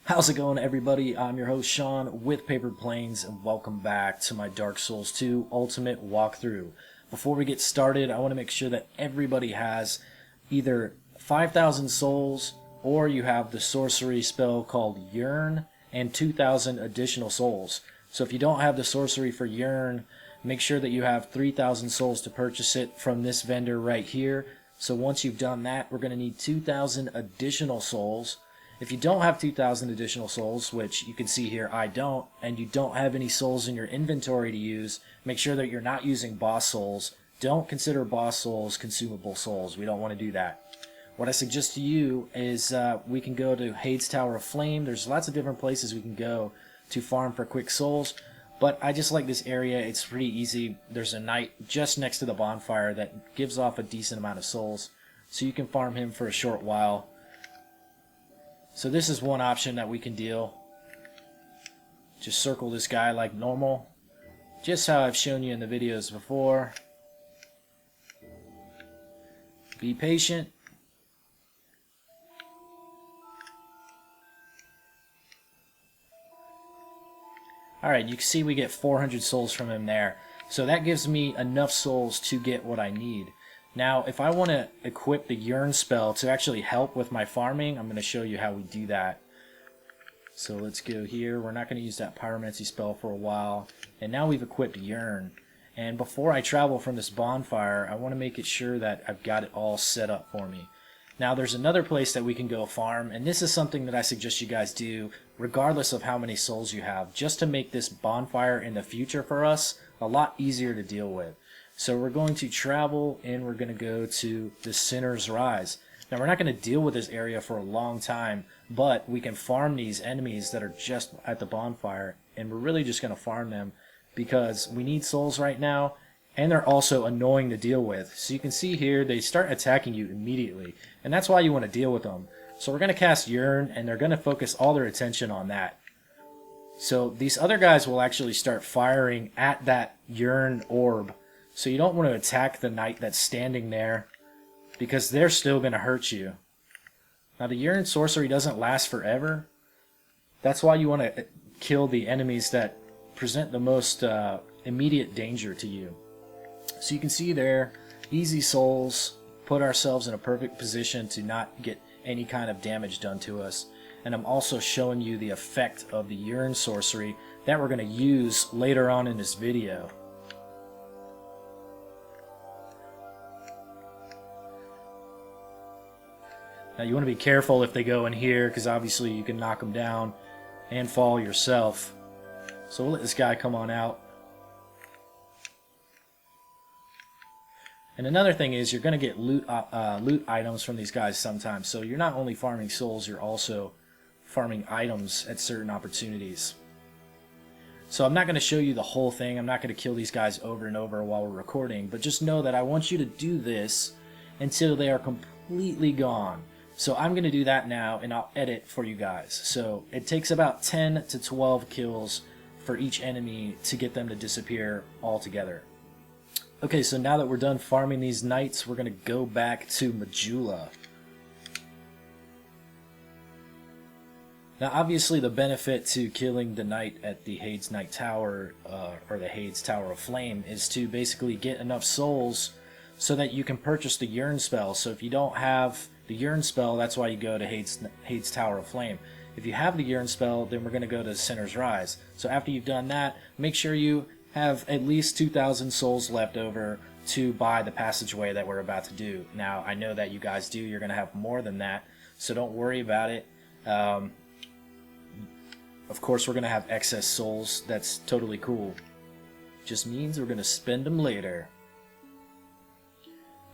How's it going, everybody? I'm your host Sean with Paper Planes, and welcome back to my Dark Souls 2 Ultimate walkthrough. Before we get started, I want to make sure that everybody has either 5,000 souls or you have the sorcery spell called Yearn and 2,000 additional souls. So if you don't have the sorcery for Yearn, make sure that you have 3,000 souls to purchase it from this vendor right here. So once you've done that, we're going to need 2,000 additional souls. If you don't have 2,000 additional souls, which you can see here I don't, and you don't have any souls in your inventory to use, make sure that you're not using boss souls. Don't consider boss souls consumable souls. We don't want to do that. What I suggest to you is we can go to Hades Tower of Flame. There's lots of different places we can go to farm for quick souls, but I just like this area. It's pretty easy. There's a knight just next to the bonfire that gives off a decent amount of souls, so you can farm him for a short while. So this is one option that we can deal. Just circle this guy like normal, just how I've shown you in the videos before. Be patient. Alright, you can see we get 400 souls from him there. So that gives me enough souls to get what I need. Now, if I want to equip the Yearn spell to actually help with my farming, I'm going to show you how we do that. So let's go here. We're not going to use that pyromancy spell for a while. And now we've equipped Yearn. And before I travel from this bonfire, I want to make it sure that I've got it all set up for me. Now, there's another place that we can go farm, and this is something that I suggest you guys do regardless of how many souls you have, just to make this bonfire in the future for us a lot easier to deal with. So we're going to travel and we're going to go to the Sinner's Rise. Now we're not going to deal with this area for a long time, but we can farm these enemies that are just at the bonfire, and we're really just going to farm them because we need souls right now, and they're also annoying to deal with. So you can see here they start attacking you immediately, and that's why you want to deal with them. So we're going to cast Yearn, and they're going to focus all their attention on that. So these other guys will actually start firing at that Yearn orb. So you don't want to attack the knight that's standing there, because they're still going to hurt you. Now the Yearn sorcery doesn't last forever. That's why you want to kill the enemies that present the most immediate danger to you. So you can see there, easy souls, put ourselves in a perfect position to not get any kind of damage done to us. And I'm also showing you the effect of the Yearn sorcery that we're going to use later on in this video. Now you want to be careful if they go in here, because obviously you can knock them down and fall yourself. So we'll let this guy come on out. And another thing is you're going to get loot items from these guys sometimes. So you're not only farming souls, you're also farming items at certain opportunities. So I'm not going to show you the whole thing. I'm not going to kill these guys over and over while we're recording. But just know that I want you to do this until they are completely gone. So I'm going to do that now, and I'll edit for you guys. So it takes about 10 to 12 kills for each enemy to get them to disappear altogether. Okay, so now that we're done farming these knights, we're going to go back to Majula. Now obviously the benefit to killing the knight at the Hades Knight Tower, or the Hades Tower of Flame, is to basically get enough souls so that you can purchase the Yearn spell. So if you don't have the Yearn spell, that's why you go to Hades Tower of Flame. If you have the Yearn spell, then we're going to go to Sinner's Rise. So after you've done that, make sure you have at least 2,000 souls left over to buy the passageway that we're about to do. Now, I know that you guys do. You're going to have more than that, so don't worry about it. Of course, we're going to have excess souls. That's totally cool. Just means we're going to spend them later.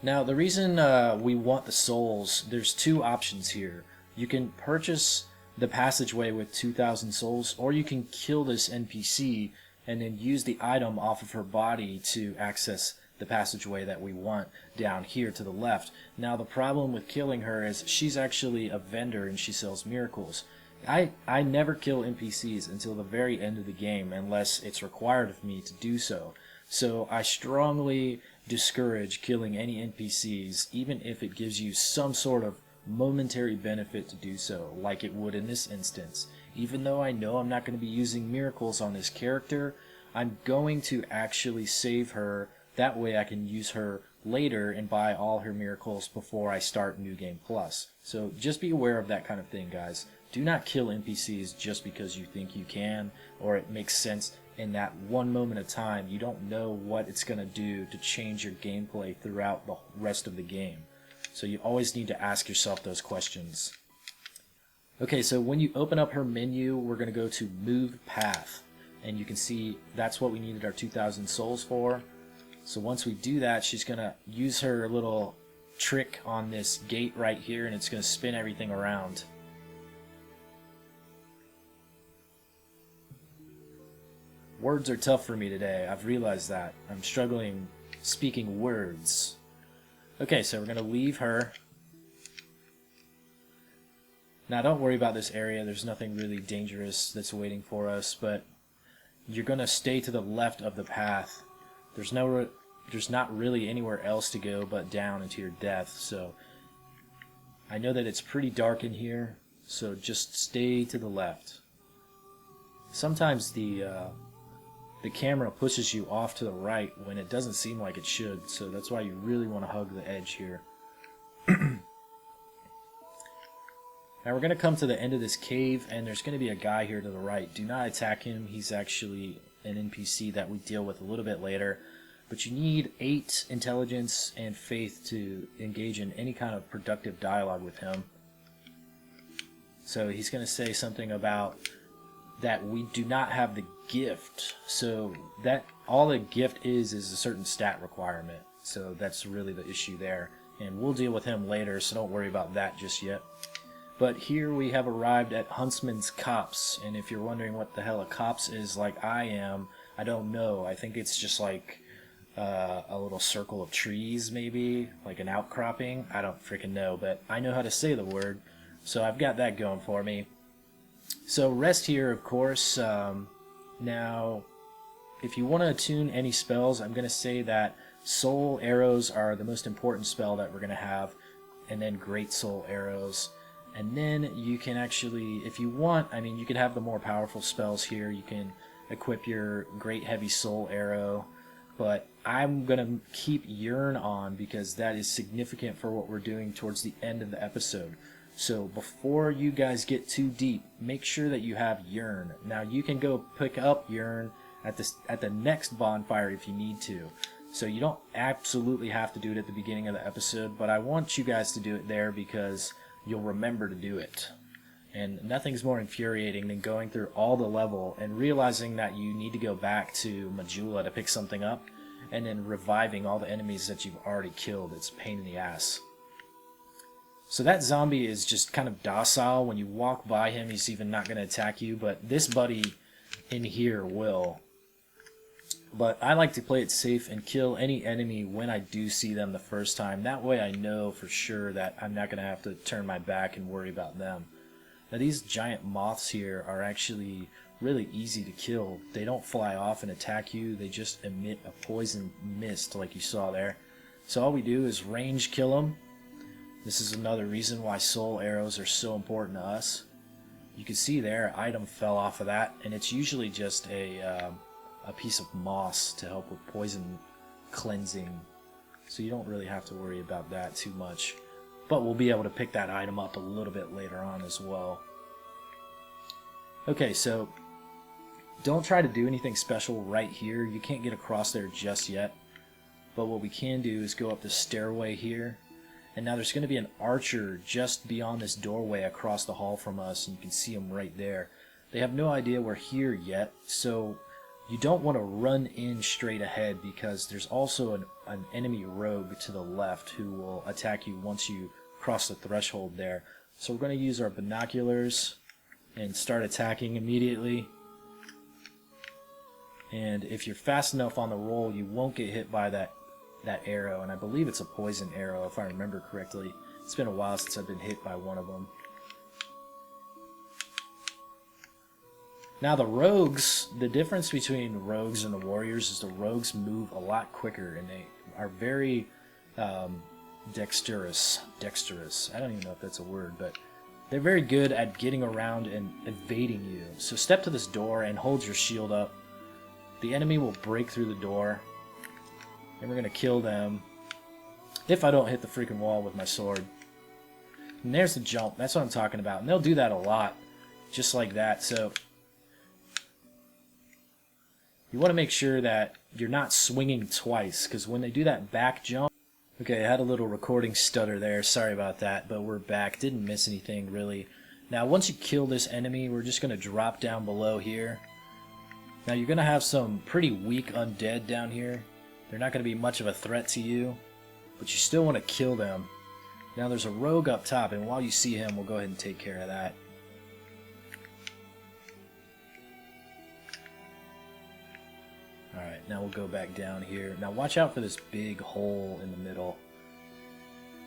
Now, the reason we want the souls, there's two options here. You can purchase the passageway with 2,000 souls, or you can kill this NPC and then use the item off of her body to access the passageway that we want down here to the left. Now the problem with killing her is she's actually a vendor and she sells miracles. I never kill NPCs until the very end of the game unless it's required of me to do so. So I strongly discourage killing any NPCs even if it gives you some sort of momentary benefit to do so, like it would in this instance. Even though I know I'm not going to be using miracles on this character, I'm going to actually save her. That way I can use her later and buy all her miracles before I start New Game Plus. So just be aware of that kind of thing, guys. Do not kill NPCs just because you think you can or it makes sense in that one moment of time. You don't know what it's going to do to change your gameplay throughout the rest of the game. So you always need to ask yourself those questions. Okay, so when you open up her menu, we're going to go to Move Path. And you can see that's what we needed our 2,000 souls for. So once we do that, she's going to use her little trick on this gate right here, and it's going to spin everything around. Words are tough for me today. I've realized that. I'm struggling speaking words. Okay, so we're going to leave her. Now don't worry about this area. There's nothing really dangerous that's waiting for us, but you're going to stay to the left of the path. There's not really anywhere else to go but down into your death. So I know that it's pretty dark in here, so just stay to the left. Sometimes the camera pushes you off to the right when it doesn't seem like it should, so that's why you really want to hug the edge here. Now we're going to come to the end of this cave, and there's going to be a guy here to the right. Do not attack him. He's actually an NPC that we deal with a little bit later. But you need 8 intelligence and faith to engage in any kind of productive dialogue with him. So he's going to say something about that we do not have the gift. So that all the gift is a certain stat requirement. So that's really the issue there. And we'll deal with him later, so don't worry about that just yet. But here we have arrived at Huntsman's Copse, and if you're wondering what the hell a copse is like I am, I don't know. I think it's just like a little circle of trees, maybe, like an outcropping. I don't freaking know, but I know how to say the word, so I've got that going for me. So rest here, of course. Now, if you want to attune any spells, I'm going to say that Soul Arrows are the most important spell that we're going to have, and then Great Soul Arrows. And then you can actually, if you want, I mean, you can have the more powerful spells here. You can equip your Great Heavy Soul Arrow, but I'm going to keep Yearn on because that is significant for what we're doing towards the end of the episode. So before you guys get too deep, make sure that you have Yearn. Now you can go pick up Yearn at the next bonfire if you need to. So you don't absolutely have to do it at the beginning of the episode, but I want you guys to do it there because you'll remember to do it. And nothing's more infuriating than going through all the level and realizing that you need to go back to Majula to pick something up, and then reviving all the enemies that you've already killed. It's a pain in the ass. So that zombie is just kind of docile. When you walk by him, he's even not going to attack you, but this buddy in here will. But I like to play it safe and kill any enemy when I do see them the first time. That way I know for sure that I'm not going to have to turn my back and worry about them. Now these giant moths here are actually really easy to kill. They don't fly off and attack you. They just emit a poison mist like you saw there. So all we do is range kill them. This is another reason why soul arrows are so important to us. You can see there, an item fell off of that, and it's usually just a piece of moss to help with poison cleansing, so you don't really have to worry about that too much, but we'll be able to pick that item up a little bit later on as well. Okay, so don't try to do anything special right here. You can't get across there just yet, but what we can do is go up the stairway here, and now there's going to be an archer just beyond this doorway across the hall from us, and you can see him right there. They have no idea we're here yet, so you don't want to run in straight ahead because there's also an enemy rogue to the left who will attack you once you cross the threshold there. So we're going to use our binoculars and start attacking immediately. And if you're fast enough on the roll, you won't get hit by that that arrow, and I believe it's a poison arrow if I remember correctly. It's been a while since I've been hit by one of them. Now the rogues, the difference between the rogues and the warriors is the rogues move a lot quicker, and they are very dexterous. I don't even know if that's a word, but they're very good at getting around and evading you. So step to this door and hold your shield up. The enemy will break through the door, and we're going to kill them if I don't hit the freaking wall with my sword. And there's the jump. That's what I'm talking about. And they'll do that a lot, just like that. So you want to make sure that you're not swinging twice, because when they do that back jump... Okay, I had a little recording stutter there. Sorry about that, but we're back. Didn't miss anything, really. Now, once you kill this enemy, we're just going to drop down below here. Now, you're going to have some pretty weak undead down here. They're not going to be much of a threat to you, but you still want to kill them. Now, there's a rogue up top, and while you see him, we'll go ahead and take care of that. Alright, now we'll go back down here. Now watch out for this big hole in the middle.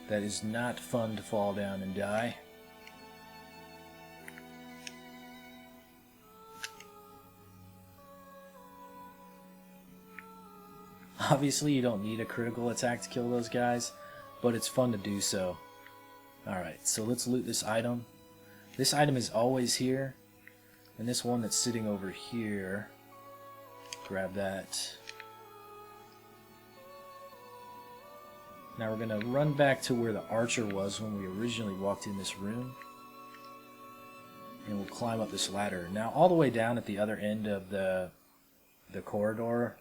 That is not fun to fall down and die. Obviously you don't need a critical attack to kill those guys, but it's fun to do so. Alright, so let's loot this item. This item is always here, and this one that's sitting over here... Grab that. Now we're going to run back to where the archer was when we originally walked in this room. And we'll climb up this ladder. Now all the way down at the other end of the corridor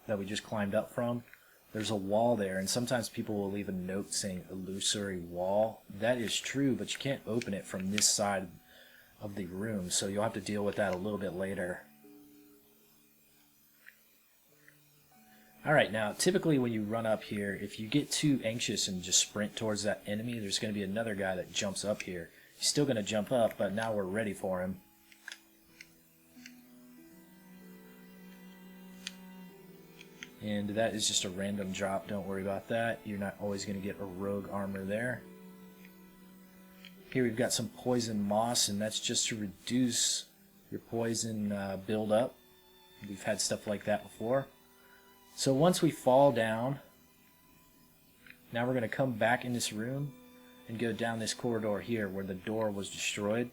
that we just climbed up from, there's a wall there, and sometimes people will leave a note saying illusory wall. That is true, but you can't open it from this side of the room, so you'll have to deal with that a little bit later. Alright, now typically when you run up here, if you get too anxious and just sprint towards that enemy, there's going to be another guy that jumps up here. He's still going to jump up, but now we're ready for him. And that is just a random drop, don't worry about that. You're not always going to get a rogue armor there. Here we've got some poison moss, and that's just to reduce your poison buildup. We've had stuff like that before. So once we fall down, now we're going to come back in this room and go down this corridor here where the door was destroyed,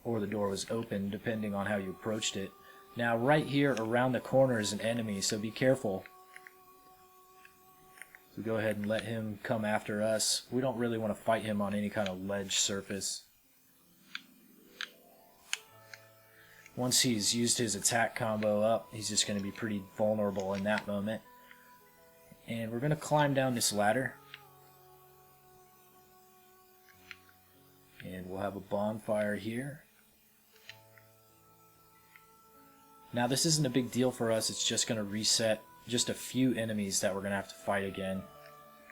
or the door was open, depending on how you approached it. Now right here around the corner is an enemy, so be careful. So go ahead and let him come after us. We don't really want to fight him on any kind of ledge surface. Once he's used his attack combo up, he's just going to be pretty vulnerable in that moment. And we're going to climb down this ladder. And we'll have a bonfire here. Now this isn't a big deal for us, it's just going to reset just a few enemies that we're going to have to fight again.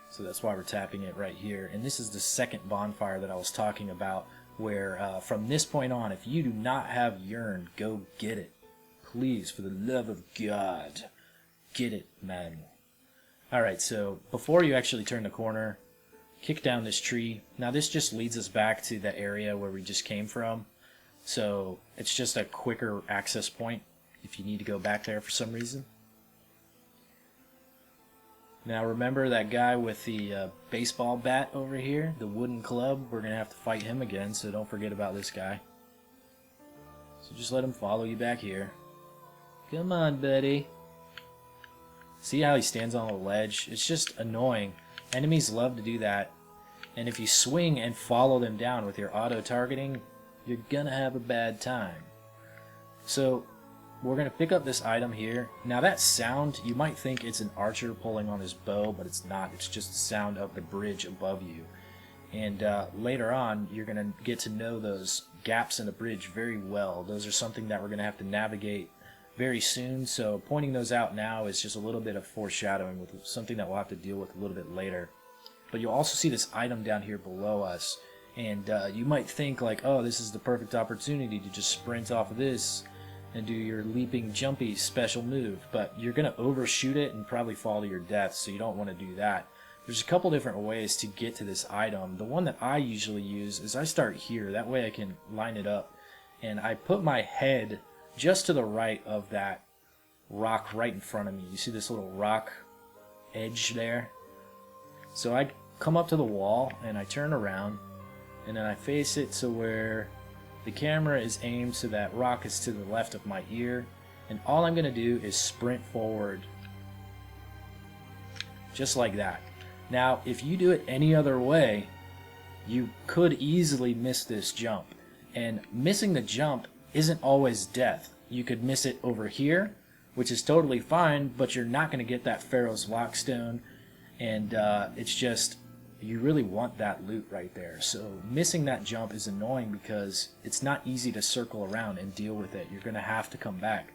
So that's why we're tapping it right here. And this is the second bonfire that I was talking about, where from this point on, if you do not have Yearn, go get it. Please, for the love of God, get it, man. Alright, so before you actually turn the corner, kick down this tree. Now this just leads us back to the area where we just came from. So it's just a quicker access point if you need to go back there for some reason. Now remember that guy with the baseball bat over here, the wooden club? We're going to have to fight him again, so don't forget about this guy. So just let him follow you back here. Come on, buddy. See how he stands on a ledge? It's just annoying. Enemies love to do that. And if you swing and follow them down with your auto-targeting, you're going to have a bad time. So we're going to pick up this item here. Now that sound, you might think it's an archer pulling on his bow, but it's not. It's just the sound of the bridge above you. And later on, you're going to get to know those gaps in the bridge very well. Those are something that we're going to have to navigate very soon, so pointing those out now is just a little bit of foreshadowing with something that we'll have to deal with a little bit later. But you'll also see this item down here below us, and you might think like, oh, this is the perfect opportunity to just sprint off of this and do your leaping jumpy special move, but you're going to overshoot it and probably fall to your death, so you don't want to do that. There's a couple different ways to get to this item. The one that I usually use is I start here, that way I can line it up, and I put my head just to the right of that rock right in front of me. You see this little rock edge there? So I come up to the wall and I turn around, and then I face it to where the camera is aimed so that rock is to the left of my ear, and all I'm going to do is sprint forward. Just like that. Now, if you do it any other way, you could easily miss this jump. And missing the jump isn't always death. You could miss it over here, which is totally fine, but you're not going to get that Pharaoh's Lockstone, and it's just, you really want that loot right there. So missing that jump is annoying because it's not easy to circle around and deal with it. You're going to have to come back.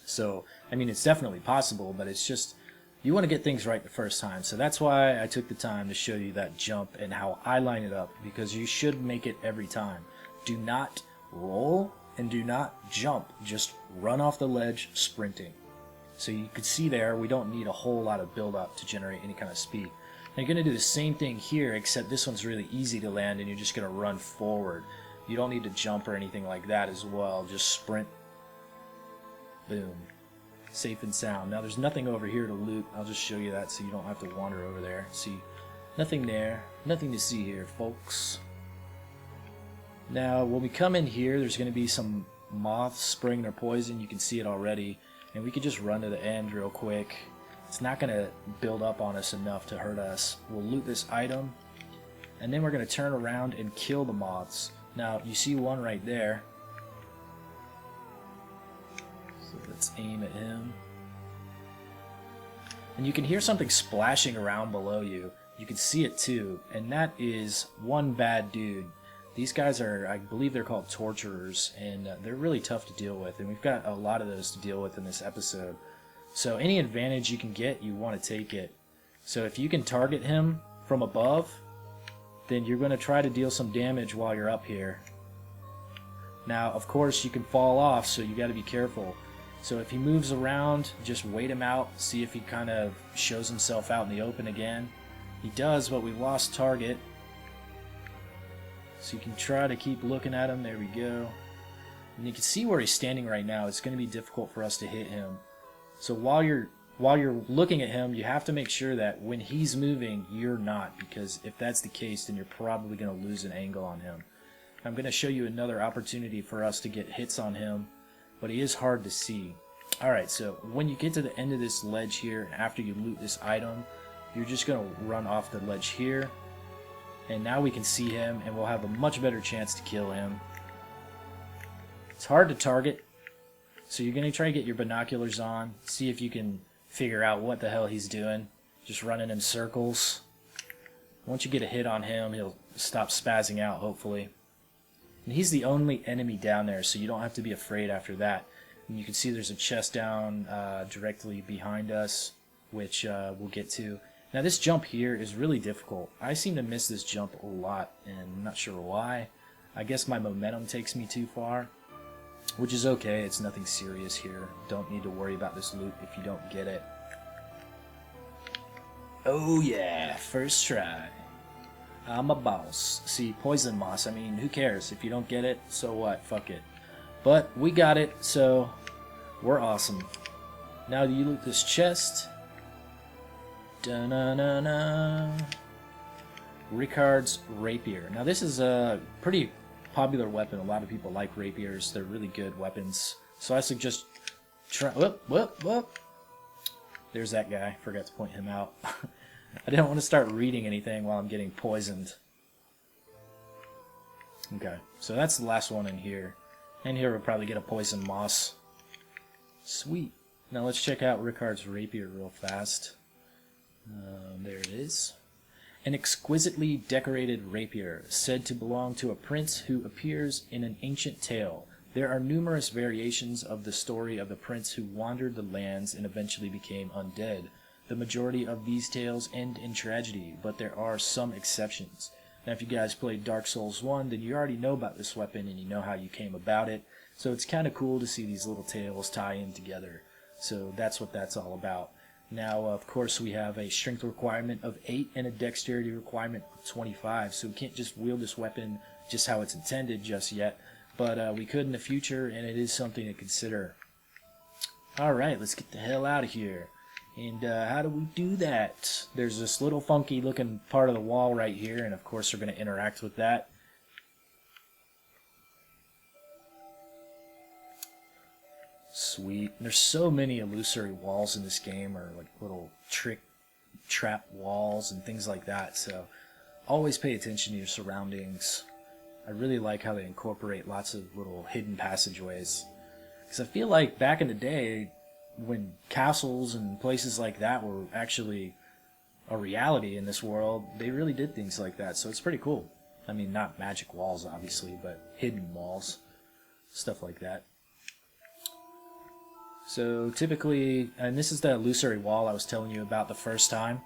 So, I mean, it's definitely possible, but it's just, you want to get things right the first time. So that's why I took the time to show you that jump and how I line it up, because you should make it every time. Do not roll and do not jump. Just run off the ledge sprinting. So you can see there, we don't need a whole lot of build up to generate any kind of speed. Now you're going to do the same thing here, except this one's really easy to land and you're just going to run forward. You don't need to jump or anything like that as well. Just sprint. Boom. Safe and sound. Now there's nothing over here to loot. I'll just show you that so you don't have to wander over there. See, nothing there. Nothing to see here, folks. Now when we come in here, there's going to be some moths spraying their poison. You can see it already. And we could just run to the end real quick. It's not going to build up on us enough to hurt us. We'll loot this item, and then we're going to turn around and kill the moths. Now, you see one right there. So let's aim at him. And you can hear something splashing around below you. You can see it too, and that is one bad dude. These guys are, I believe they're called torturers, and they're really tough to deal with, and we've got a lot of those to deal with in this episode. So any advantage you can get, you want to take it. So if you can target him from above, then you're going to try to deal some damage while you're up here. Now, of course, you can fall off, so you got to be careful. So if he moves around, just wait him out, see if he kind of shows himself out in the open again. He does, but we lost target. So you can try to keep looking at him. There we go. And you can see where he's standing right now. It's going to be difficult for us to hit him. So while you're looking at him, you have to make sure that when he's moving, you're not, because if that's the case, then you're probably going to lose an angle on him. I'm going to show you another opportunity for us to get hits on him, but he is hard to see. Alright, so when you get to the end of this ledge here, and after you loot this item, you're just going to run off the ledge here, and now we can see him, and we'll have a much better chance to kill him. It's hard to target, so you're going to try to get your binoculars on, see if you can figure out what the hell he's doing. Just running in circles. Once you get a hit on him, he'll stop spazzing out, hopefully. And he's the only enemy down there, so you don't have to be afraid after that. And you can see there's a chest down directly behind us, which we'll get to. Now this jump here is really difficult. I seem to miss this jump a lot, and I'm not sure why. I guess my momentum takes me too far, which is okay. It's nothing serious here. Don't need to worry about this loot if you don't get it. Oh yeah, first try. I'm a boss. See, poison moss, I mean, who cares? If you don't get it, so what? Fuck it. But we got it, so we're awesome. Now you loot this chest. Da-na-na-na. Ricard's rapier. Now this is a pretty popular weapon. A lot of people like rapiers. They're really good weapons. So I suggest try. Whoop, whoop, whoop. There's that guy. Forgot to point him out. I didn't want to start reading anything while I'm getting poisoned. Okay, so that's the last one in here. And here we'll probably get a poison moss. Sweet. Now let's check out Ricard's rapier real fast. There it is. An exquisitely decorated rapier, said to belong to a prince who appears in an ancient tale. There are numerous variations of the story of the prince who wandered the lands and eventually became undead. The majority of these tales end in tragedy, but there are some exceptions. Now if you guys played Dark Souls 1, then you already know about this weapon and you know how you came about it. So it's kind of cool to see these little tales tie in together. So that's what that's all about. Now, of course, we have a strength requirement of 8 and a dexterity requirement of 25. So we can't just wield this weapon just how it's intended just yet. But we could in the future, and it is something to consider. Alright, let's get the hell out of here. And how do we do that? There's this little funky looking part of the wall right here, and of course we're going to interact with that. Sweet. There's so many illusory walls in this game, or like little trap walls and things like that, so always pay attention to your surroundings. I really like how they incorporate lots of little hidden passageways. Because I feel like back in the day, when castles and places like that were actually a reality in this world, they really did things like that, so it's pretty cool. I mean, not magic walls, obviously, but hidden walls. Stuff like that. So typically, and this is the illusory wall I was telling you about the first time.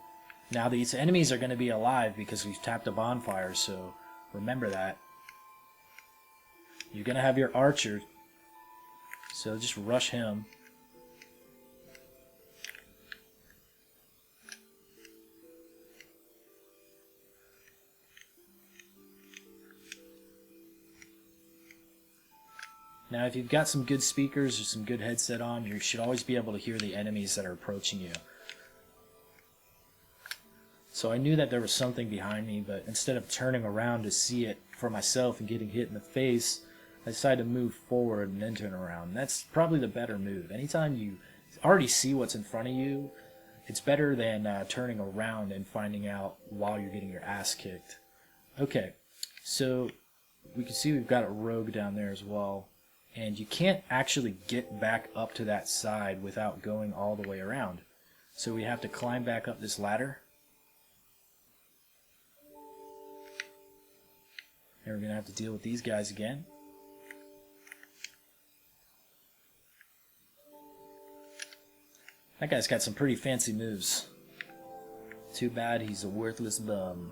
Now these enemies are going to be alive because we've tapped a bonfire, so remember that. You're going to have your archer, so just rush him. Now, if you've got some good speakers or some good headset on, you should always be able to hear the enemies that are approaching you. So I knew that there was something behind me, but instead of turning around to see it for myself and getting hit in the face, I decided to move forward and then turn around. That's probably the better move. Anytime you already see what's in front of you, it's better than turning around and finding out while you're getting your ass kicked. Okay, so we can see we've got a rogue down there as well. And you can't actually get back up to that side without going all the way around. So we have to climb back up this ladder. And we're going to have to deal with these guys again. That guy's got some pretty fancy moves. Too bad he's a worthless bum.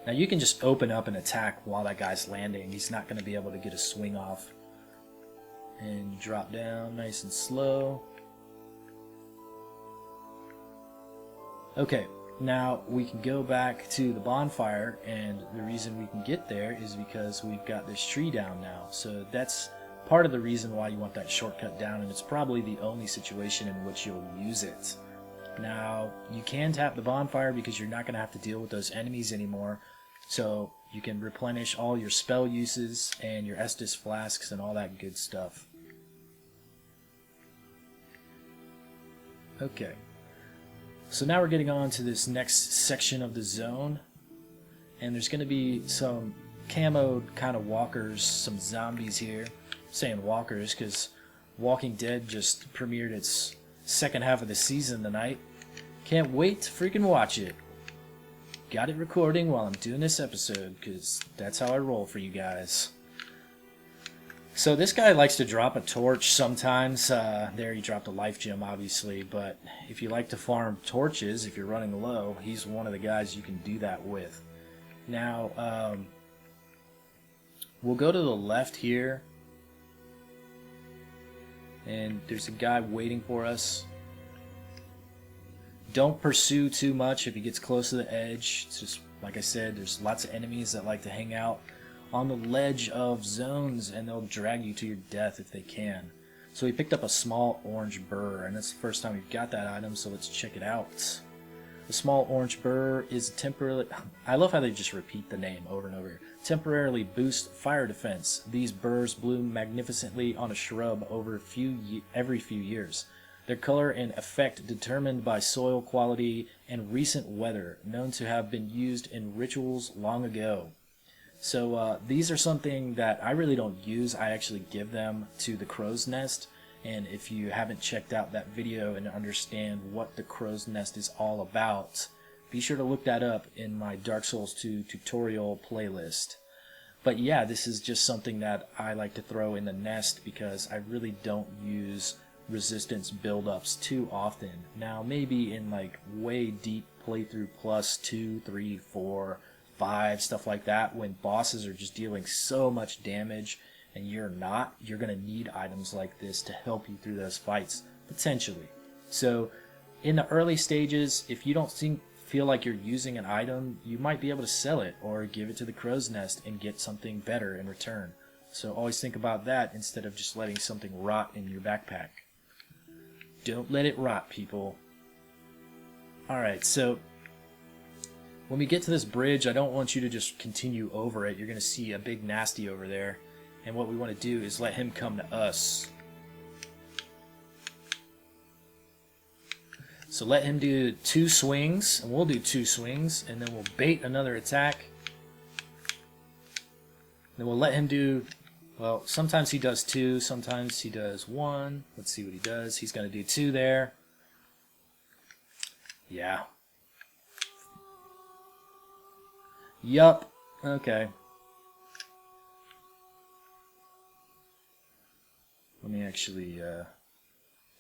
Now you can just open up and attack while that guy's landing. He's not going to be able to get a swing off. And drop down nice and slow. Okay, now we can go back to the bonfire, and the reason we can get there is because we've got this tree down now. So that's part of the reason why you want that shortcut down, and it's probably the only situation in which you'll use it. Now, you can tap the bonfire because you're not going to have to deal with those enemies anymore. So you can replenish all your spell uses and your Estus flasks and all that good stuff. Okay. So now we're getting on to this next section of the zone. And there's going to be some camoed kind of walkers, some zombies here. I'm saying walkers because Walking Dead just premiered its second half of the season tonight. Can't wait to freaking watch it. Got it recording while I'm doing this episode, because that's how I roll for you guys. So this guy likes to drop a torch sometimes. There he dropped a life gem, obviously, but if you like to farm torches, if you're running low, he's one of the guys you can do that with. Now, we'll go to the left here, and there's a guy waiting for us. Don't pursue too much if he gets close to the edge. It's just, like I said, there's lots of enemies that like to hang out on the ledge of zones, and they'll drag you to your death if they can. So we picked up a small orange burr, and that's the first time we've got that item, so let's check it out. The small orange burr is temporarily... I love how they just repeat the name over and over. Temporarily boost fire defense. These burrs bloom magnificently on a shrub every few years. Their color and effect determined by soil quality and recent weather, known to have been used in rituals long ago. So these are something that I really don't use. I actually give them to the crow's nest. And if you haven't checked out that video and understand what the crow's nest is all about, be sure to look that up in my Dark Souls 2 tutorial playlist. But yeah, this is just something that I like to throw in the nest because I really don't use resistance buildups too often. Now maybe in like way deep playthrough plus 2, 3, 4, 5, stuff like that, when bosses are just dealing so much damage and you're not, you're going to need items like this to help you through those fights, potentially. So in the early stages, if you don't feel like you're using an item, you might be able to sell it or give it to the crow's nest and get something better in return. So always think about that instead of just letting something rot in your backpack. Don't let it rot, people. Alright, so when we get to this bridge, I don't want you to just continue over it. You're going to see a big nasty over there. And what we want to do is let him come to us. So let him do 2 swings, and we'll do 2 swings, and then we'll bait another attack. Then we'll let him do, well, sometimes he does 2, sometimes he does 1. Let's see what he does. He's going to do 2 there. Yeah. Yup. Okay. Let me actually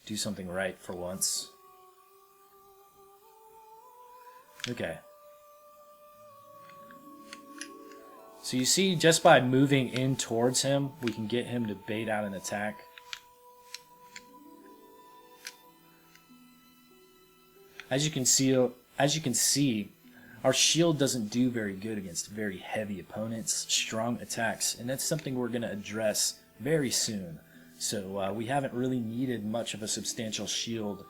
do something right for once. Okay. So you see, just by moving in towards him, we can get him to bait out an attack. As you can see, our shield doesn't do very good against very heavy opponents, strong attacks, and that's something we're going to address very soon. So we haven't really needed much of a substantial shield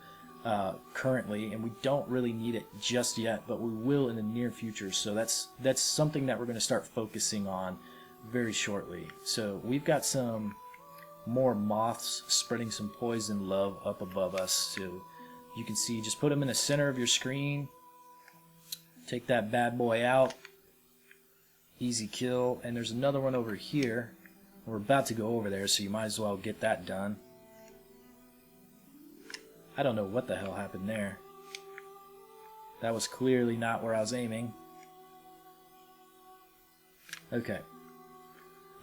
currently, and we don't really need it just yet, but we will in the near future. So that's something that we're going to start focusing on very shortly. So we've got some more moths spreading some poison love up above us. So you can see, just put them in the center of your screen. Take that bad boy out. Easy kill. And there's another one over here. We're about to go over there, so you might as well get that done. I don't know what the hell happened there. That was clearly not where I was aiming. Okay.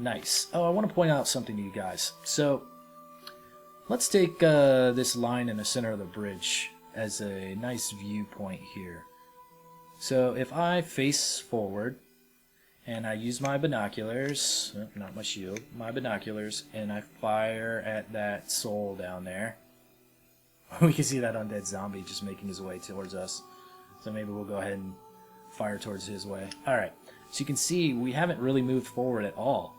Nice. Oh, I want to point out something to you guys. So, let's take this line in the center of the bridge as a nice viewpoint here. So, if I face forward, and I use my binoculars, not my shield, my binoculars, and I fire at that soul down there. We can see that undead zombie just making his way towards us. So maybe we'll go ahead and fire towards his way. Alright, so you can see we haven't really moved forward at all.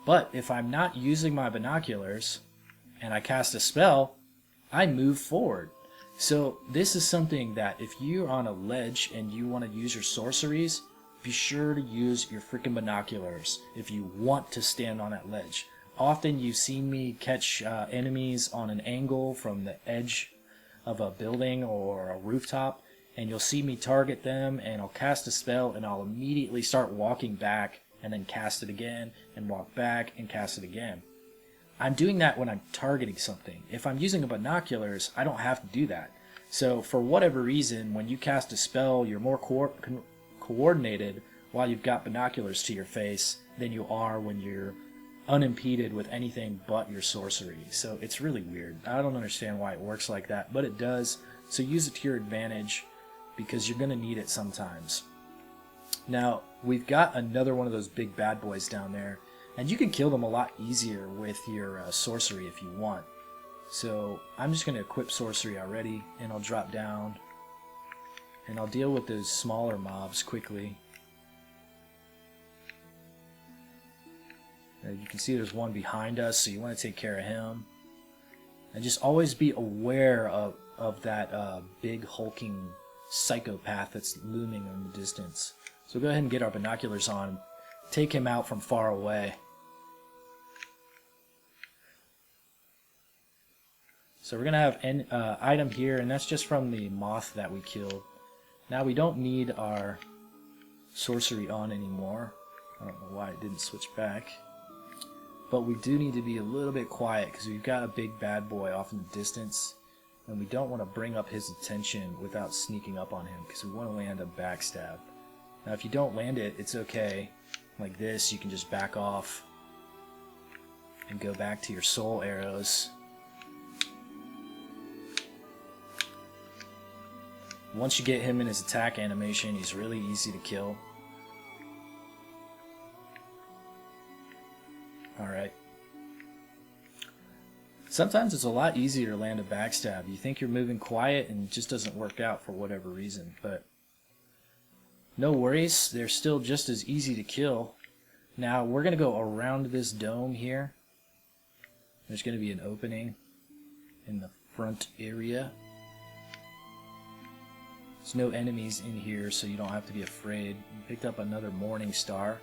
But if I'm not using my binoculars, and I cast a spell, I move forward. So this is something that if you're on a ledge and you want to use your sorceries, be sure to use your freaking binoculars if you want to stand on that ledge. Often you've seen me catch enemies on an angle from the edge of a building or a rooftop, and you'll see me target them, and I'll cast a spell, and I'll immediately start walking back, and then cast it again, and walk back, and cast it again. I'm doing that when I'm targeting something. If I'm using binoculars, I don't have to do that. So for whatever reason, when you cast a spell, you're more coordinated while you've got binoculars to your face than you are when you're unimpeded with anything but your sorcery. So it's really weird. I don't understand why it works like that, but it does. So use it to your advantage because you're going to need it sometimes. Now, we've got another one of those big bad boys down there, and you can kill them a lot easier with your sorcery if you want. So I'm just going to equip sorcery already, and I'll drop down, and I'll deal with those smaller mobs quickly. You can see there's one behind us, so you want to take care of him. And just always be aware of that big hulking psychopath that's looming in the distance. So go ahead and get our binoculars on. Take him out from far away. So we're going to have an item here, and that's just from the moth that we killed. Now we don't need our sorcery on anymore. I don't know why it didn't switch back. But we do need to be a little bit quiet because we've got a big bad boy off in the distance, and we don't want to bring up his attention without sneaking up on him because we want to land a backstab. Now if you don't land it, it's okay. Like this, you can just back off and go back to your soul arrows. Once you get him in his attack animation, he's really easy to kill. Alright. Sometimes it's a lot easier to land a backstab. You think you're moving quiet and it just doesn't work out for whatever reason. But no worries, they're still just as easy to kill. Now we're going to go around this dome here. There's going to be an opening in the front area. There's no enemies in here, so you don't have to be afraid. You picked up another morning star.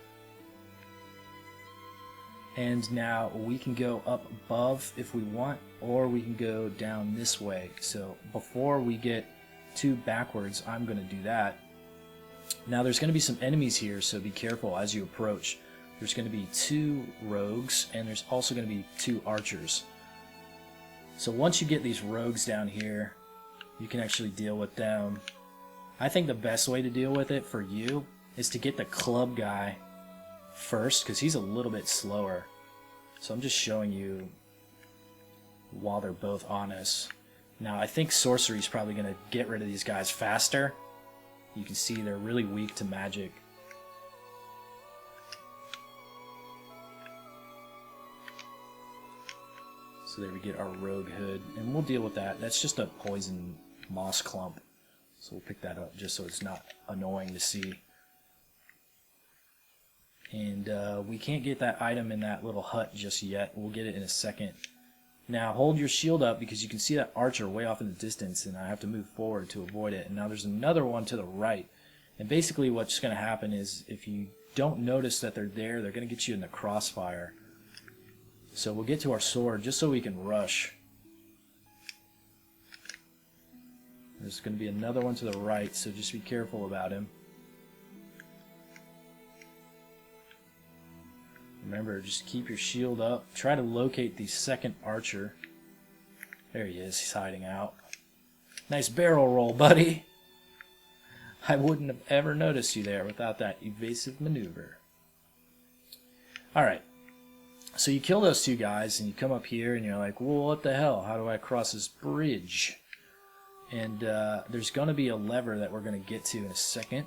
And now we can go up above if we want, or we can go down this way. So before we get too backwards, I'm going to do that. Now there's going to be some enemies here, so be careful as you approach. There's going to be 2 rogues, and there's also going to be 2 archers. So once you get these rogues down here, you can actually deal with them. I think the best way to deal with it for you is to get the club guy first, because he's a little bit slower. So I'm just showing you while they're both on us. Now I think sorcery is probably going to get rid of these guys faster. You can see they're really weak to magic. So there we get our rogue hood, and we'll deal with that. That's just a poison moss clump. So we'll pick that up just so it's not annoying to see. And we can't get that item in that little hut just yet. We'll get it in a second. Now hold your shield up because you can see that archer way off in the distance, and I have to move forward to avoid it. And now there's another one to the right. And basically what's going to happen is if you don't notice that they're there, they're going to get you in the crossfire. So we'll get to our sword just so we can rush. There's going to be another one to the right, so just be careful about him. Remember, just keep your shield up. Try to locate the second archer. There he is. He's hiding out. Nice barrel roll, buddy. I wouldn't have ever noticed you there without that evasive maneuver. Alright. So you kill those 2 guys, and you come up here, and you're like, well, what the hell? How do I cross this bridge? And there's going to be a lever that we're going to get to in a second.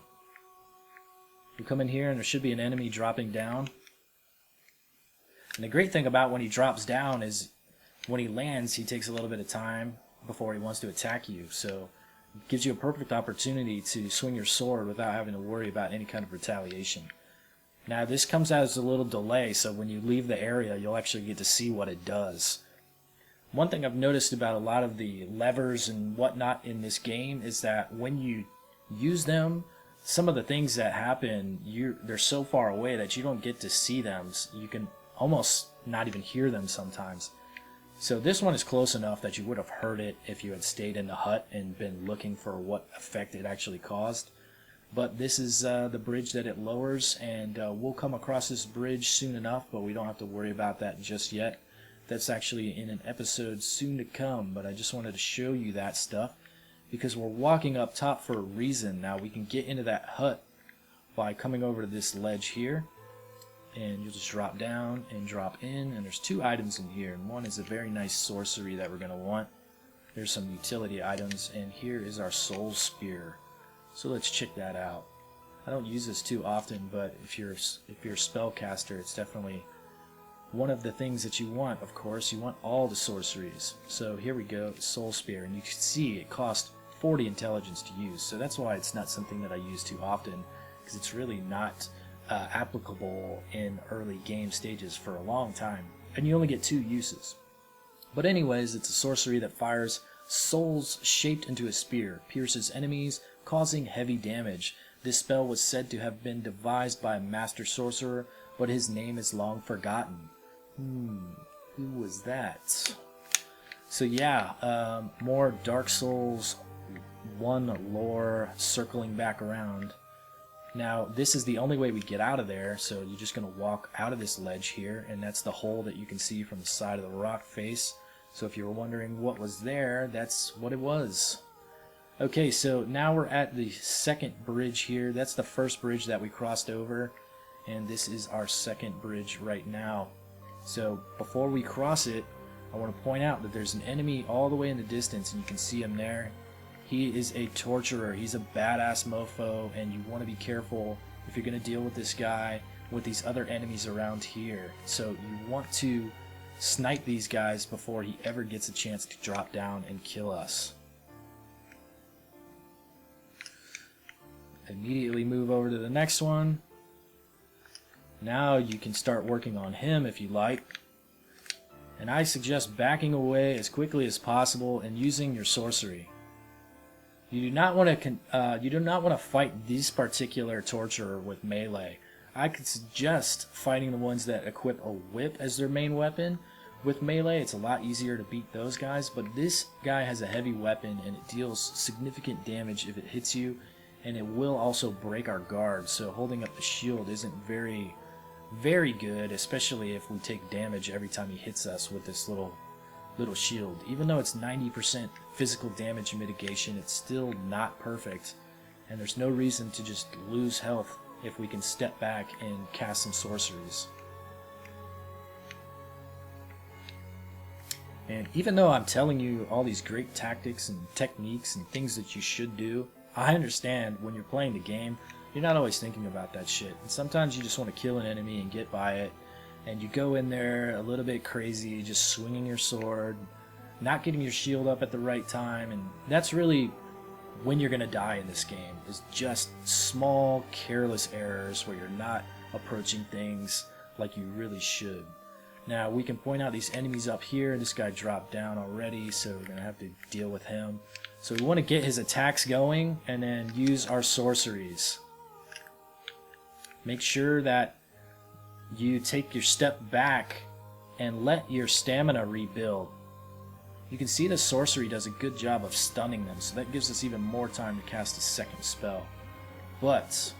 You come in here, and there should be an enemy dropping down. And the great thing about when he drops down is when he lands, he takes a little bit of time before he wants to attack you. So it gives you a perfect opportunity to swing your sword without having to worry about any kind of retaliation. Now this comes out as a little delay, so when you leave the area, you'll actually get to see what it does. One thing I've noticed about a lot of the levers and whatnot in this game is that when you use them, some of the things that happen, they're so far away that you don't get to see them. You can almost not even hear them sometimes. So this one is close enough that you would have heard it if you had stayed in the hut and been looking for what effect it actually caused. But this is the bridge that it lowers, and we'll come across this bridge soon enough, but we don't have to worry about that just yet. That's actually in an episode soon to come, but I just wanted to show you that stuff because we're walking up top for a reason. Now we can get into that hut by coming over to this ledge here, and you'll just drop down and drop in, and there's 2 items in here, and one is a very nice sorcery that we're going to want. There's some utility items, and here is our soul spear. So let's check that out. I don't use this too often, but if you're a spellcaster, it's definitely one of the things that you want. Of course, you want all the sorceries. So here we go, soul spear, and you can see it costs 40 intelligence to use. So that's why it's not something that I use too often, because it's really not applicable in early game stages for a long time, and you only get 2 uses. But anyways, it's a sorcery that fires souls shaped into a spear, pierces enemies, causing heavy damage. This spell was said to have been devised by a master sorcerer, but his name is long forgotten. Who was that? So yeah, more Dark Souls 1 lore circling back around. Now, this is the only way we get out of there, so you're just going to walk out of this ledge here, and that's the hole that you can see from the side of the rock face. So if you were wondering what was there, that's what it was. Okay, so now we're at the second bridge here. That's the first bridge that we crossed over, and this is our second bridge right now. So before we cross it, I want to point out that there's an enemy all the way in the distance, and you can see him there. He is a torturer. He's a badass mofo, and you want to be careful if you're going to deal with this guy with these other enemies around here. So you want to snipe these guys before he ever gets a chance to drop down and kill us. Immediately move over to the next one. Now you can start working on him if you like. And I suggest backing away as quickly as possible and using your sorcery. You do not want to fight this particular torturer with melee. I could suggest fighting the ones that equip a whip as their main weapon. With melee, it's a lot easier to beat those guys, but this guy has a heavy weapon and it deals significant damage if it hits you, and it will also break our guard, so holding up the shield isn't very good, especially if we take damage every time he hits us with this little shield. Even though it's 90% physical damage mitigation, it's still not perfect, and there's no reason to just lose health if we can step back and cast some sorceries. And even though I'm telling you all these great tactics and techniques and things that you should do, I understand when you're playing the game, you're not always thinking about that shit. And sometimes you just want to kill an enemy and get by it, and you go in there a little bit crazy, just swinging your sword, not getting your shield up at the right time, and that's really when you're going to die in this game, is just small, careless errors where you're not approaching things like you really should. Now, we can point out these enemies up here. This guy dropped down already, so we're going to have to deal with him. So we want to get his attacks going and then use our sorceries. Make sure that you take your step back and let your stamina rebuild. You can see the sorcery does a good job of stunning them, so that gives us even more time to cast a second spell. But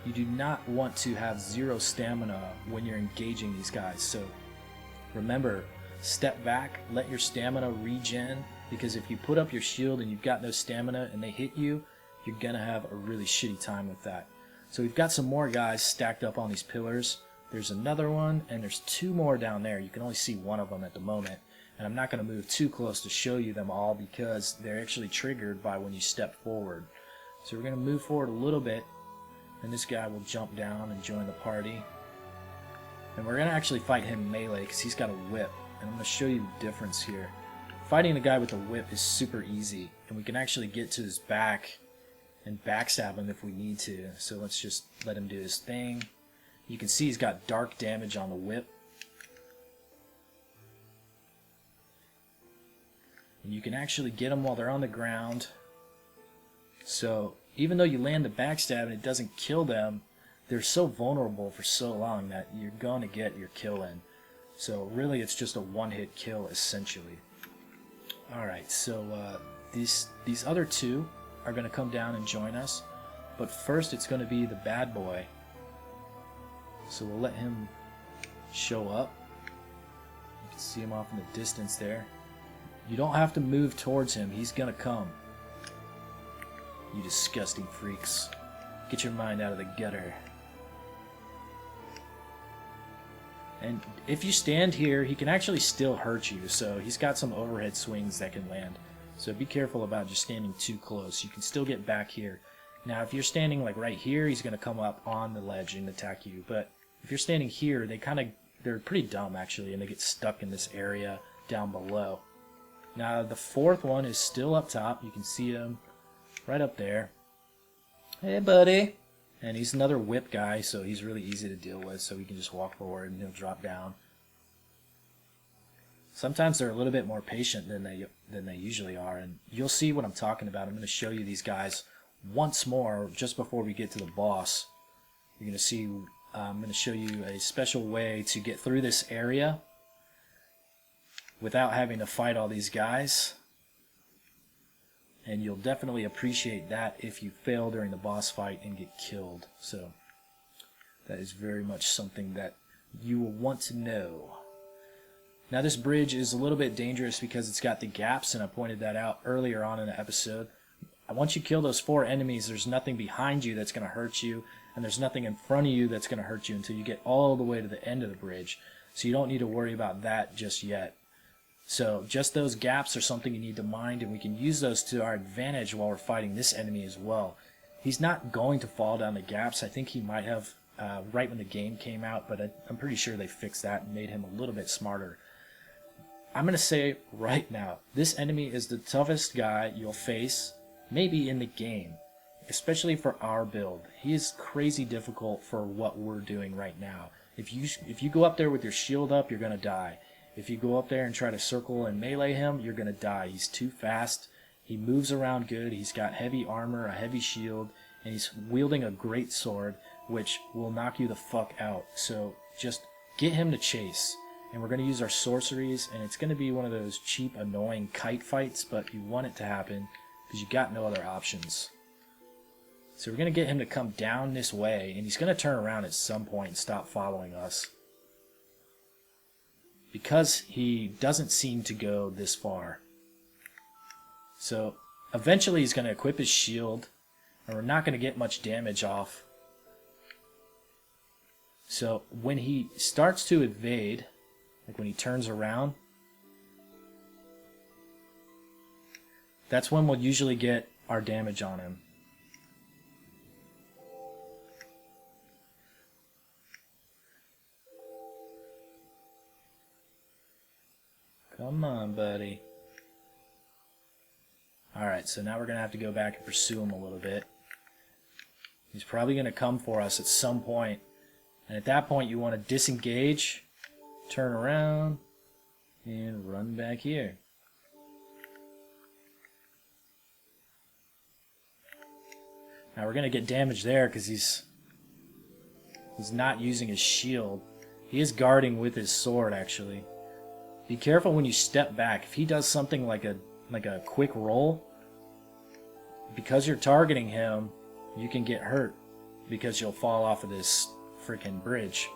you do not want to have 0 stamina when you're engaging these guys, so remember, step back, let your stamina regen, because if you put up your shield and you've got no stamina and they hit you, you're going to have a really shitty time with that. So we've got some more guys stacked up on these pillars. There's another one, and there's 2 more down there. You can only see one of them at the moment. And I'm not going to move too close to show you them all because they're actually triggered by when you step forward. So we're going to move forward a little bit, and this guy will jump down and join the party. And we're going to actually fight him melee because he's got a whip. And I'm going to show you the difference here. Fighting the guy with the whip is super easy, and we can actually get to his back and backstab him if we need to. So let's just let him do his thing. You can see he's got dark damage on the whip. And you can actually get them while they're on the ground. So even though you land the backstab and it doesn't kill them, they're so vulnerable for so long that you're going to get your kill in. So really it's just a one-hit kill essentially. Alright, so these other 2 are going to come down and join us. But first it's going to be the bad boy. So we'll let him show up. You can see him off in the distance there. You don't have to move towards him. He's going to come. You disgusting freaks. Get your mind out of the gutter. And if you stand here, he can actually still hurt you. So he's got some overhead swings that can land. So be careful about just standing too close. You can still get back here. Now, if you're standing like right here, he's going to come up on the ledge and attack you. But if you're standing here, they're pretty dumb actually, and they get stuck in this area down below. Now, the 4th one is still up top. You can see him right up there. Hey, buddy. And he's another whip guy, so he's really easy to deal with. So we can just walk forward and he'll drop down. Sometimes they're a little bit more patient than they usually are, and you'll see what I'm talking about. I'm going to show you these guys once more just before we get to the boss. You're going to see I'm going to show you a special way to get through this area without having to fight all these guys. And you'll definitely appreciate that if you fail during the boss fight and get killed. So that is very much something that you will want to know. Now this bridge is a little bit dangerous because it's got the gaps, and I pointed that out earlier on in the episode. Once you kill those 4 enemies, there's nothing behind you that's going to hurt you, and there's nothing in front of you that's going to hurt you until you get all the way to the end of the bridge. So you don't need to worry about that just yet. So just those gaps are something you need to mind, and we can use those to our advantage while we're fighting this enemy as well. He's not going to fall down the gaps. I think he might have right when the game came out, but I'm pretty sure they fixed that and made him a little bit smarter. I'm going to say right now, this enemy is the toughest guy you'll face, maybe in the game, especially for our build. He is crazy difficult for what we're doing right now. If you go up there with your shield up, you're going to die. If you go up there and try to circle and melee him, you're going to die. He's too fast. He moves around good. He's got heavy armor, a heavy shield, and he's wielding a great sword, which will knock you the fuck out. So just get him to chase. And we're going to use our sorceries, and it's going to be one of those cheap, annoying kite fights, but you want it to happen because you got no other options. So we're going to get him to come down this way, and he's going to turn around at some point and stop following us. Because he doesn't seem to go this far. So eventually he's going to equip his shield, and we're not going to get much damage off. So when he starts to evade, like when he turns around, that's when we'll usually get our damage on him. Come on, buddy. Alright, so now we're going to have to go back and pursue him a little bit. He's probably going to come for us at some point. And at that point, you want to disengage, turn around, and run back here. Now we're going to get damage there because he's not using his shield. He is guarding with his sword, actually. Be careful when you step back. If he does something like a quick roll, because you're targeting him, you can get hurt because you'll fall off of this freaking bridge.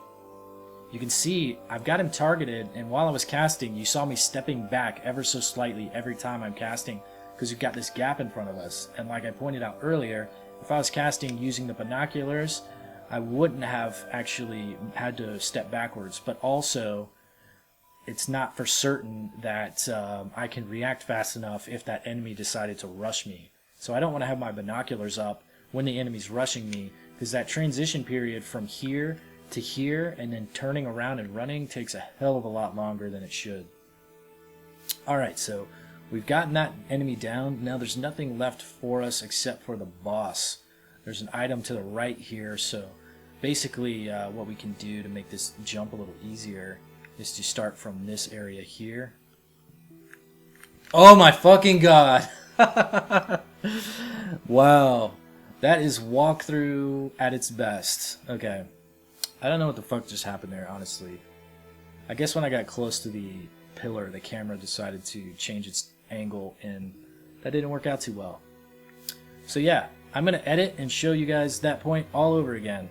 You can see I've got him targeted, and while I was casting, you saw me stepping back ever so slightly every time I'm casting because you've got this gap in front of us. And like I pointed out earlier, if I was casting using the binoculars, I wouldn't have actually had to step backwards, but also it's not for certain that I can react fast enough if that enemy decided to rush me. So I don't want to have my binoculars up when the enemy's rushing me, because that transition period from here to here and then turning around and running takes a hell of a lot longer than it should. Alright, so we've gotten that enemy down. Now there's nothing left for us except for the boss. There's an item to the right here, so basically what we can do to make this jump a little easier is to start from this area here. Oh my fucking god! Wow. That is walkthrough at its best. Okay. I don't know what the fuck just happened there, honestly. I guess when I got close to the pillar, the camera decided to change its angle, and that didn't work out too well. So yeah, I'm going to edit and show you guys that point all over again.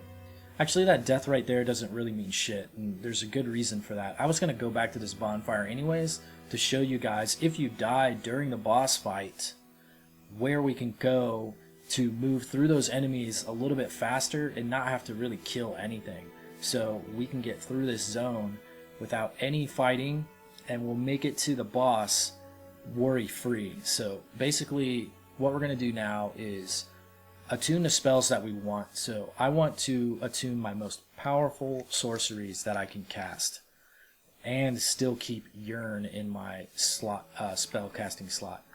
Actually, that death right there doesn't really mean shit, and there's a good reason for that. I was going to go back to this bonfire anyways to show you guys, if you die during the boss fight, where we can go to move through those enemies a little bit faster and not have to really kill anything. So we can get through this zone without any fighting, and we'll make it to the boss worry-free. So basically, what we're going to do now is attune the spells that we want. So I want to attune my most powerful sorceries that I can cast and still keep Yearn in my slot, spell casting slot.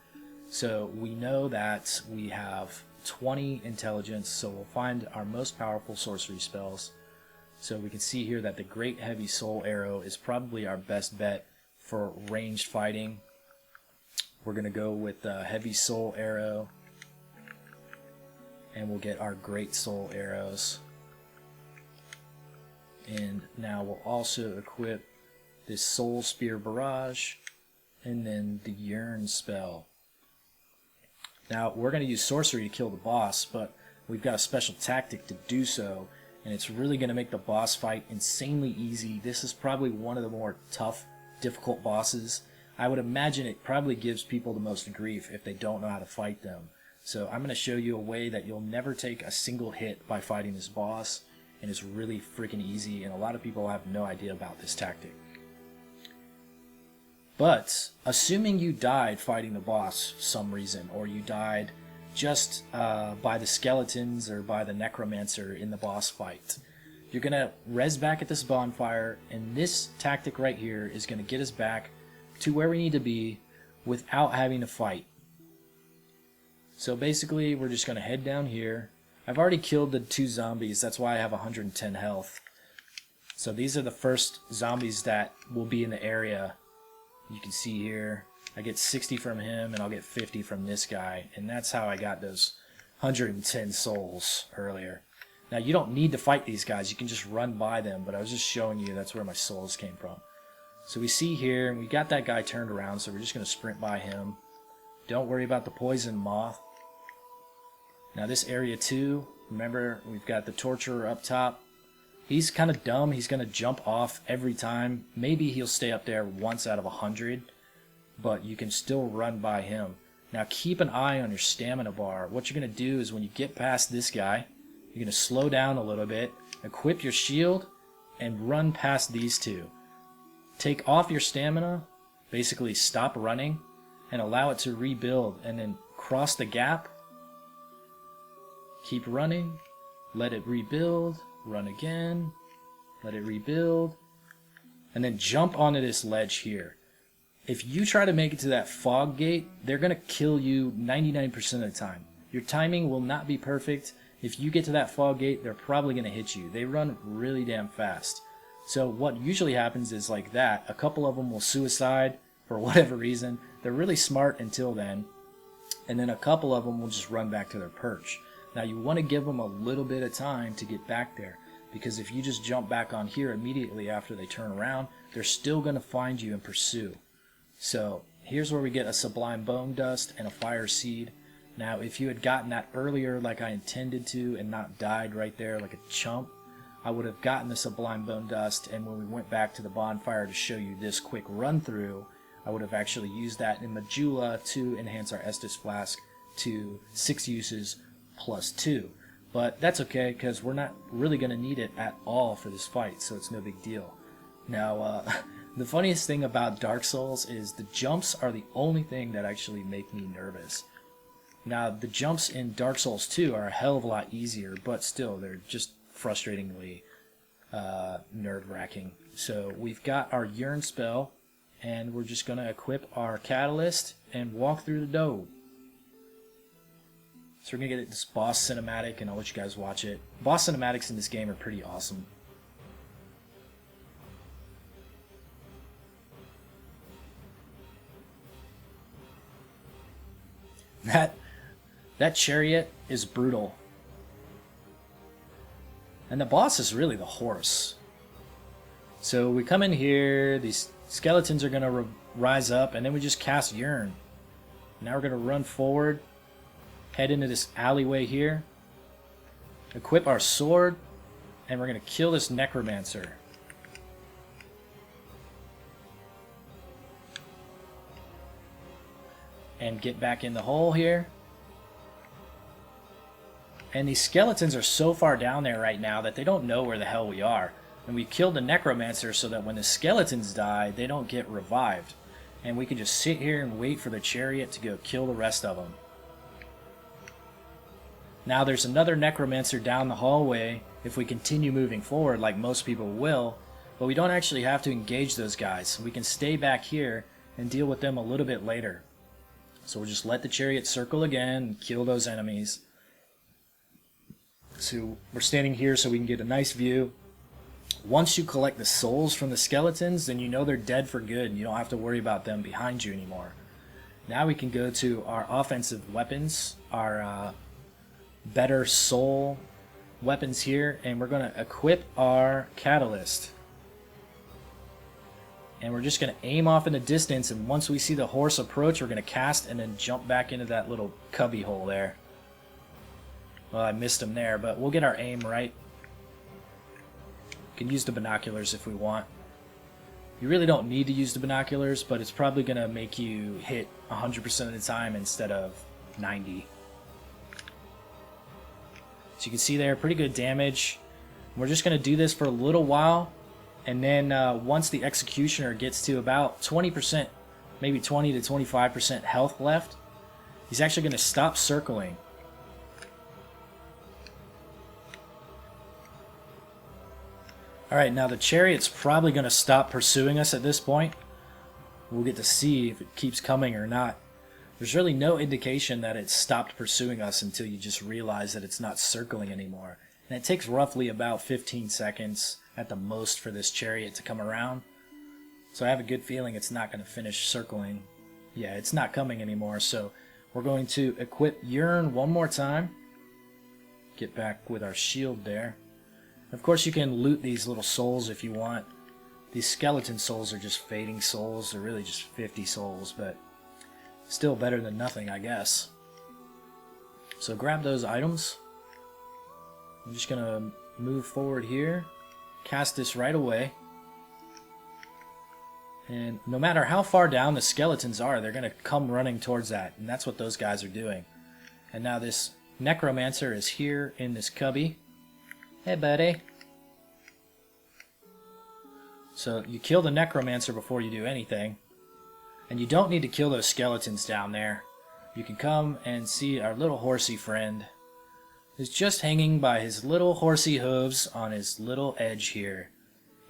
So we know that we have 20 intelligence, so we'll find our most powerful sorcery spells. So we can see here that the Great Heavy Soul Arrow is probably our best bet for ranged fighting. We're going to go with the Heavy Soul Arrow, and we'll get our Great Soul Arrows. And now we'll also equip this Soul Spear Barrage, and then the Yearn spell. Now, we're going to use sorcery to kill the boss, but we've got a special tactic to do so, and it's really going to make the boss fight insanely easy. This is probably one of the more tough, difficult bosses. I would imagine it probably gives people the most grief if they don't know how to fight them. So I'm going to show you a way that you'll never take a single hit by fighting this boss, and it's really freaking easy, and a lot of people have no idea about this tactic. But assuming you died fighting the boss for some reason, or you died just by the skeletons or by the necromancer in the boss fight, you're going to res back at this bonfire, and this tactic right here is going to get us back to where we need to be without having to fight. So basically, we're just going to head down here. I've already killed the 2 zombies, that's why I have 110 health. So these are the first zombies that will be in the area. You can see here, I get 60 from him, and I'll get 50 from this guy, and that's how I got those 110 souls earlier. Now, you don't need to fight these guys, you can just run by them, but I was just showing you that's where my souls came from. So we see here, and we got that guy turned around, so we're just going to sprint by him. Don't worry about the poison moth. Now this area 2, remember, we've got the torturer up top. He's kind of dumb, he's going to jump off every time. Maybe he'll stay up there once out of 100, but you can still run by him. Now keep an eye on your stamina bar. What you're going to do is when you get past this guy, you're going to slow down a little bit, equip your shield, and run past these 2. Take off your stamina, basically stop running, and allow it to rebuild, and then cross the gap. Keep running, let it rebuild, run again, let it rebuild, and then jump onto this ledge here. If you try to make it to that fog gate, they're going to kill you 99% of the time. Your timing will not be perfect. If you get to that fog gate, they're probably going to hit you. They run really damn fast. So what usually happens is like that. A couple of them will suicide for whatever reason. They're really smart until then. And then a couple of them will just run back to their perch. Now you want to give them a little bit of time to get back there, because if you just jump back on here immediately after they turn around, they're still going to find you and pursue. So here's where we get a sublime bone dust and a fire seed. Now if you had gotten that earlier like I intended to and not died right there like a chump, I would have gotten the sublime bone dust, and when we went back to the bonfire to show you this quick run through, I would have actually used that in Majula to enhance our Estus flask to 6 uses plus 2. But that's okay, because we're not really going to need it at all for this fight, so it's no big deal. Now, the funniest thing about Dark Souls is the jumps are the only thing that actually make me nervous. Now, the jumps in Dark Souls 2 are a hell of a lot easier, but still, they're just frustratingly nerve-wracking. So we've got our Yearn spell, and we're just going to equip our catalyst and walk through the door. So we're going to get this boss cinematic, and I'll let you guys watch it. Boss cinematics in this game are pretty awesome. That chariot is brutal. And the boss is really the horse. So we come in here, these skeletons are going to rise up, and then we just cast Yearn. Now we're going to run forward, head into this alleyway here, equip our sword, and we're going to kill this necromancer. And get back in the hole here. And these skeletons are so far down there right now that they don't know where the hell we are. And we killed the necromancer so that when the skeletons die, they don't get revived. And we can just sit here and wait for the chariot to go kill the rest of them. Now there's another necromancer down the hallway if we continue moving forward, like most people will, but we don't actually have to engage those guys. We can stay back here and deal with them a little bit later. So we'll just let the chariot circle again and kill those enemies. So we're standing here so we can get a nice view. Once you collect the souls from the skeletons, then you know they're dead for good and you don't have to worry about them behind you anymore. Now we can go to our offensive weapons, our better soul weapons here, and we're going to equip our catalyst. And we're just going to aim off in the distance, and once we see the horse approach, we're going to cast and then jump back into that little cubby hole there. Well, I missed him there, but we'll get our aim right. We can use the binoculars if we want. You really don't need to use the binoculars, but it's probably going to make you hit 100% of the time instead of 90%. So you can see there, pretty good damage. We're just going to do this for a little while, and then once the executioner gets to about 20% maybe 20 to 25% health left, he's actually going to stop circling. Alright, now the Chariot's probably going to stop pursuing us at this point. We'll get to see if it keeps coming or not. There's really no indication that it stopped pursuing us until you just realize that it's not circling anymore. And it takes roughly about 15 seconds at the most for this Chariot to come around. So I have a good feeling it's not going to finish circling. Yeah, it's not coming anymore, so we're going to equip Yearn one more time. Get back with our shield there. Of course, you can loot these little souls if you want. These skeleton souls are just fading souls. They're really just 50 souls, but still better than nothing, I guess. So grab those items. I'm just going to move forward here. Cast this right away. And no matter how far down the skeletons are, they're going to come running towards that. And that's what those guys are doing. And now this necromancer is here in this cubby. Hey, buddy. So you kill the necromancer before you do anything. And you don't need to kill those skeletons down there. You can come and see our little horsey friend, who's just hanging by his little horsey hooves on his little edge here.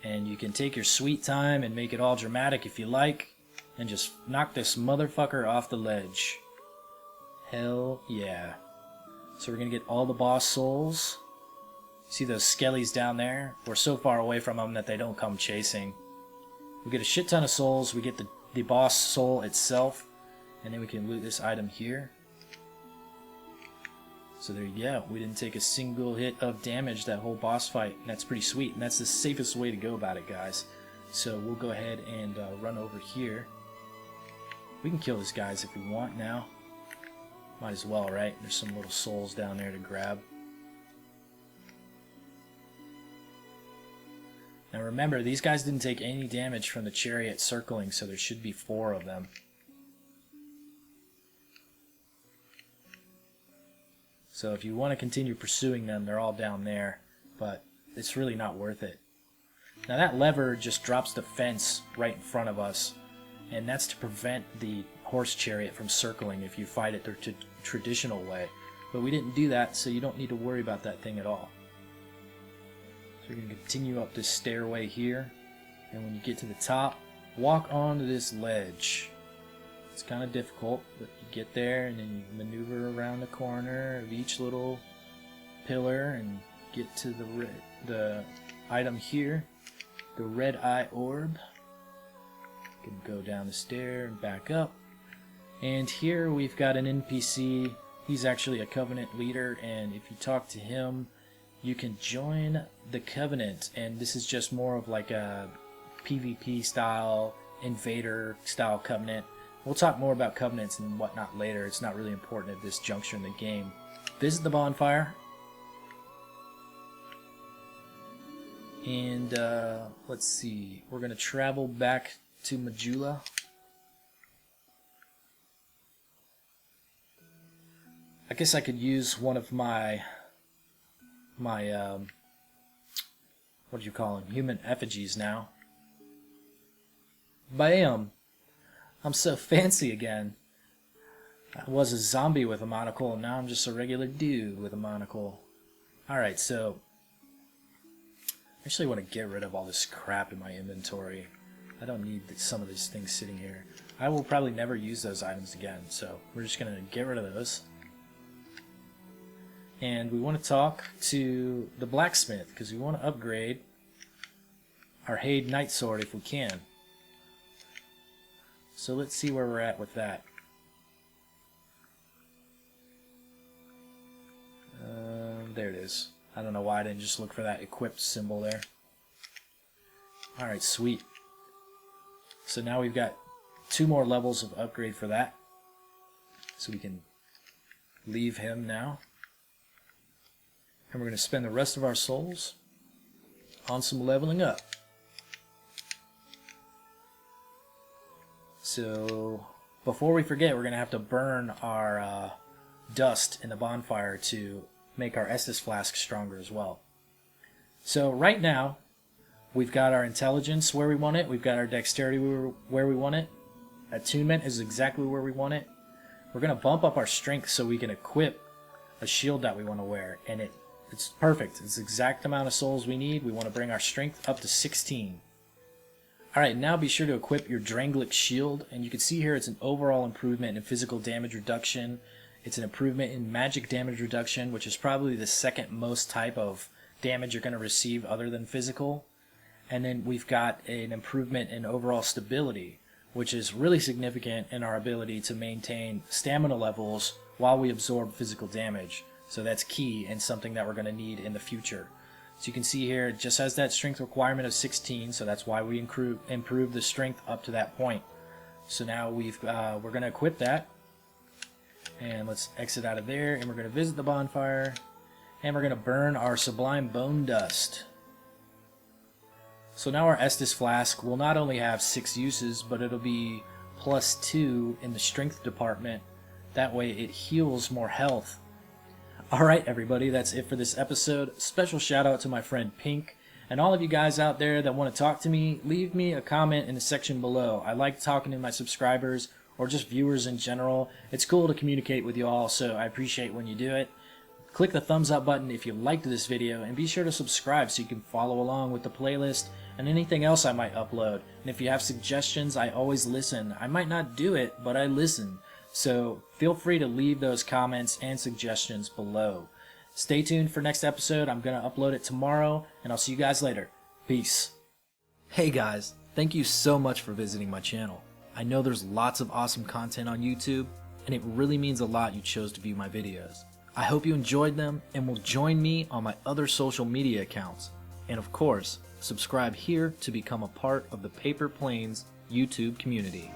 And you can take your sweet time and make it all dramatic if you like, and just knock this motherfucker off the ledge. Hell yeah. So we're going to get all the boss souls. See those skellies down there? We're so far away from them that they don't come chasing. We get a shit ton of souls, we get the boss soul itself, and then we can loot this item here. So there you go. We didn't take a single hit of damage that whole boss fight. And that's pretty sweet, and that's the safest way to go about it, guys. So we'll go ahead and run over here. We can kill these guys if we want now. Might as well, right? There's some little souls down there to grab. Now remember, these guys didn't take any damage from the Chariot circling, so there should be 4 of them. So if you want to continue pursuing them, they're all down there, but it's really not worth it. Now that lever just drops the fence right in front of us, and that's to prevent the horse chariot from circling if you fight it the traditional way. But we didn't do that, so you don't need to worry about that thing at all. So we're going to continue up this stairway here, and when you get to the top, walk onto this ledge. It's kind of difficult, but you get there and then you maneuver around the corner of each little pillar and get to the item here, the red eye orb. You can go down the stair and back up. And here we've got an NPC. He's actually a Covenant leader, and if you talk to him, you can join the Covenant. And this is just more of like a PvP style, invader style Covenant. We'll talk more about Covenants and whatnot later. It's not really important at this juncture in the game. Visit the bonfire. And let's see. We're going to travel back to Majula. I guess I could use one of my what do you call them? Human effigies now. Bam! I'm so fancy again. I was a zombie with a monocle, and now I'm just a regular dude with a monocle. Alright, so I actually want to get rid of all this crap in my inventory. I don't need some of these things sitting here. I will probably never use those items again, so we're just going to get rid of those. And we want to talk to the blacksmith, because we want to upgrade our Hade Knight Sword if we can. So let's see where we're at with that. There it is. I don't know why I didn't just look for that equipped symbol there. Alright, sweet. So now we've got 2 more levels of upgrade for that. So we can leave him now. And we're going to spend the rest of our souls on some leveling up. So before we forget, we're going to have to burn our dust in the bonfire to make our Estus flask stronger as well. So right now, we've got our intelligence where we want it, we've got our dexterity where we want it, attunement is exactly where we want it. We're going to bump up our strength so we can equip a shield that we want to wear, and it's perfect. It's the exact amount of souls we need. We want to bring our strength up to 16. Alright, now be sure to equip your Dranglic shield, and you can see here it's an overall improvement in physical damage reduction. It's an improvement in magic damage reduction, which is probably the second most type of damage you're going to receive other than physical. And then we've got an improvement in overall stability, which is really significant in our ability to maintain stamina levels while we absorb physical damage. So that's key and something that we're going to need in the future. So you can see here it just has that strength requirement of 16, so that's why we improve the strength up to that point. So now we're going to equip that. And let's exit out of there, and we're going to visit the bonfire, and we're going to burn our Sublime Bone Dust. So now our Estus Flask will not only have 6 uses, but it'll be +2 in the strength department. That way it heals more health. Alright everybody, that's it for this episode. Special shout out to my friend Pink, and all of you guys out there that want to talk to me, leave me a comment in the section below. I like talking to my subscribers, or just viewers in general. It's cool to communicate with you all, so I appreciate when you do it. Click the thumbs up button if you liked this video, and be sure to subscribe so you can follow along with the playlist and anything else I might upload. And if you have suggestions, I always listen. I might not do it, but I listen. So feel free to leave those comments and suggestions below. Stay tuned for next episode. I'm going to upload it tomorrow, and I'll see you guys later. Peace. Hey guys, thank you so much for visiting my channel. I know there's lots of awesome content on YouTube, and it really means a lot you chose to view my videos. I hope you enjoyed them and will join me on my other social media accounts. And of course, subscribe here to become a part of the Paper Planes YouTube community.